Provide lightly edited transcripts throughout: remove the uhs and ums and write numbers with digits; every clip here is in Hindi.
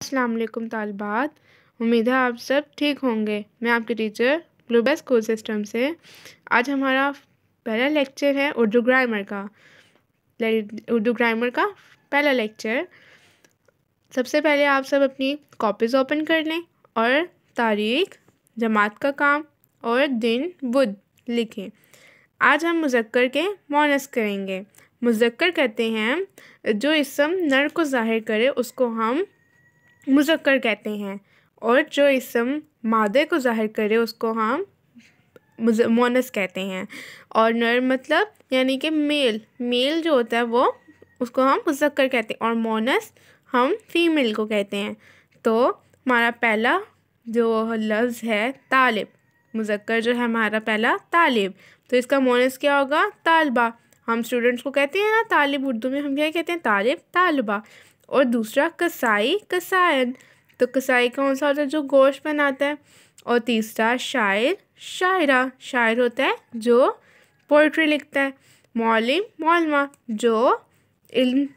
अस्सलाम वालेकुम तालिबात। उम्मीद है आप सब ठीक होंगे। मैं आपकी टीचर ग्लोबल स्कूल सिस्टम से। आज हमारा पहला लेक्चर है उर्दू ग्रामर का। उर्दू ग्रामर का पहला लेक्चर। सबसे पहले आप सब अपनी कॉपीज़ ओपन कर लें और तारीख, जमात का काम और दिन बुध लिखें। आज हम मुज़क्कर के मोनस करेंगे। मुज़क्कर कहते हैं जो इसम नर को ज़ाहिर करे उसको हम मुज़क्कर कहते हैं, और जो इसम मादे को ज़ाहिर करे उसको हम मोनस कहते हैं। और नर मतलब यानी कि मेल जो होता है वो उसको हम मुज़क्कर कहते हैं, और मोनस हम फीमेल को कहते हैं। तो हमारा पहला जो लफ्ज़ है तालिब, मुज़क्कर जो है हमारा पहला तालिब, तो इसका मोनस क्या होगा? तालबा। हम स्टूडेंट्स को कहते हैं ना तालिब, उर्दू में हम क्या कहते हैं? तालिब, तालबा। और दूसरा कसाई, कसायन, तो कसाई कौन सा होता है? जो गोश्त बनाता है। और तीसरा शायर, शायरा, शायर होता है जो पोइट्री लिखता है। मौलिम, मौलमा, जो इल्म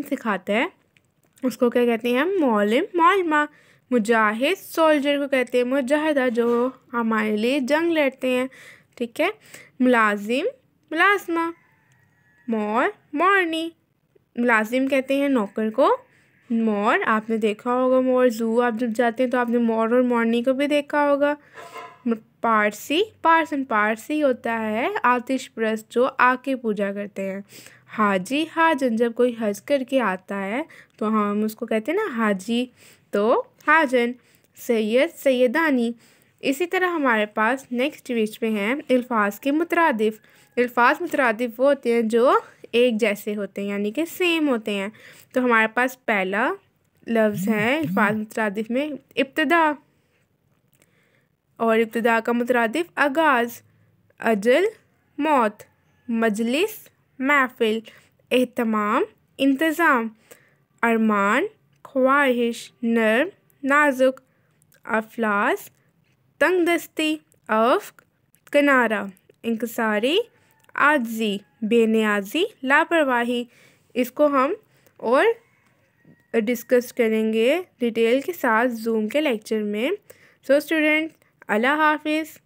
सिखाता है उसको क्या कहते हैं? मौलिम, मौलमा। मुजाहिद, सोल्जर को कहते हैं मुजाहिदा, जो हमारे लिए जंग लड़ते हैं। ठीक है। मुलाजिम, मुलाजमा। मोर, मोरनी, मुलाजिम कहते हैं नौकर को। मोर, आपने देखा होगा मोर, ज़ू आप जब जाते हैं तो आपने मोर और मोरनी को भी देखा होगा। पारसी, पार्सन, पारसी होता है आतिश परस्त जो आग की पूजा करते हैं। हाजी, हाजन, जब कोई हज करके आता है तो हम उसको कहते हैं ना हाजी, तो हाजन। सैयद, सैयदानी। इसी तरह हमारे पास नेक्स्ट पेज पे हैं अल्फाज के मुतरादिफ। अल्फाज मुतरादिफ वो होते हैं जो एक जैसे होते हैं, यानी कि सेम होते हैं। तो हमारे पास पहला लफ्ज़ है अल्फाज मुतरादिफ में इब्तिदा, और इब्तिदा का मुतरादिफ आगाज़। अजल, मौत। मजलिस, महफिल। एहतमाम, इंतज़ाम। अरमान, ख्वाहिश। नर्म, नाजुक। अफलास, तंगदस्ती। अफ्क, किनारा। इंकसारी, आजी, बेनियाजी, लापरवाही। इसको हम और डिस्कस करेंगे डिटेल के साथ जूम के लेक्चर में। सो स्टूडेंट, अल्लाह हाफिज़।